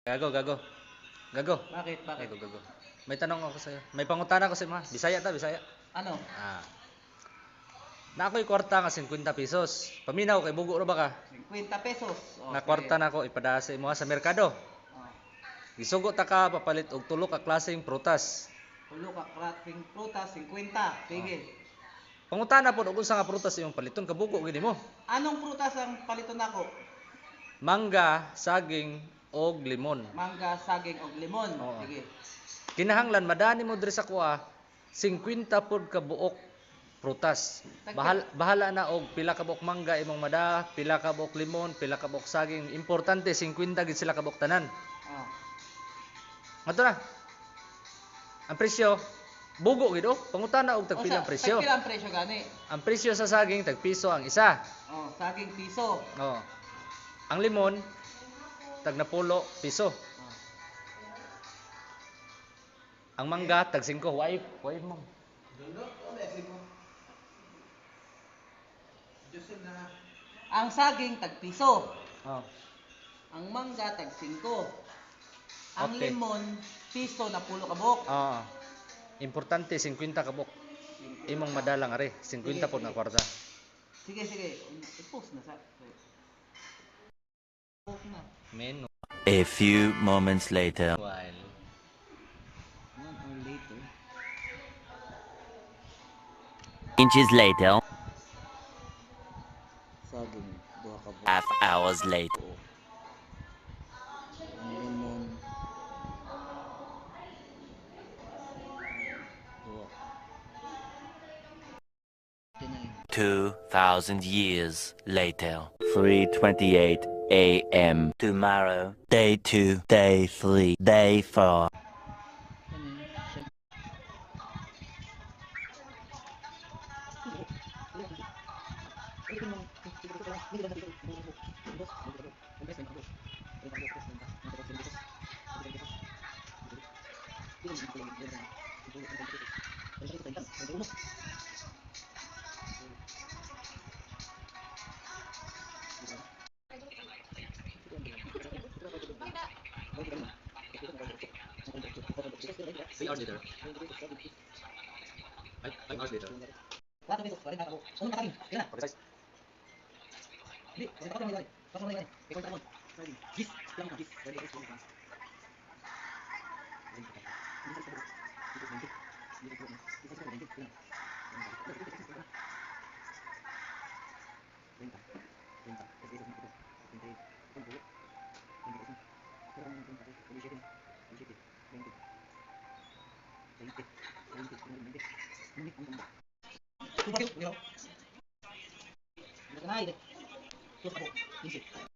Gago, gago. Gago. Bakit? Bakit? Gago, gago. May tanong ako sa'yo. May pangutana ko sa mga. Bisaya ta, Bisaya. Ano? Na ako'y kwarta nga 50 pesos. Paminaw kay bugo ra ba ka? 50 pesos. Na kwarta na ako ipadala sa imo sa merkado. Oh. Gisugo ta ka papalit og tulo ka klaseng prutas. Tulo ka klaseng prutas, 50. Sige. Pangutana po og unsa nga prutas imong paliton kabugo gid mo? Anong prutas ang paliton nako? Mangga, saging og limon. Mangga, saging og limon. Oo. Sige. Kinahanglan madani mo diri sa kuha 50 pod ka buok prutas. Bahala na og pila ka buok mangga imong mada, pila ka buok limon, pila ka buok saging. Importante 50 gid sila ka buok tanan. Oh. Ato na. Ang presyo bugo gid pangutana og tag pila ang presyo. Tag pila ang presyo gani? Ang presyo sa saging tag piso ang isa. Oh, saging piso. Oh. Ang limon tag 10 piso. Oh. Ang mangga tag 5. Wai mo. Ang saging tag piso. Oh. Ang mangga tag 5. Ang Okay. limon piso na pulo ka buok. Importante 50 ka buok. Imong madalang ari, 50 pod na kwarta. Sige, sige. I-post na sa. Menu. A few moments later. While 1 hour later. Inches later. Saging, duha ka buok. Half hours later. Ang limon. Duha. 2,000 years later. 3:28 a.m. Tomorrow. Day 2, day 3, day 4. Three hours later. 5 hours later. 4 pesos, 40 ka buok. Unang katakin. Kaya na. Precise. Hindi, kasi kapag may dali. Pasok na yan. Ikaw yung takon. Saging. Gis. Lang ka, gis. Ready, gis. Lang ka. Tupayo, you know. Hindi ka na, hindi. Tupayo, 15.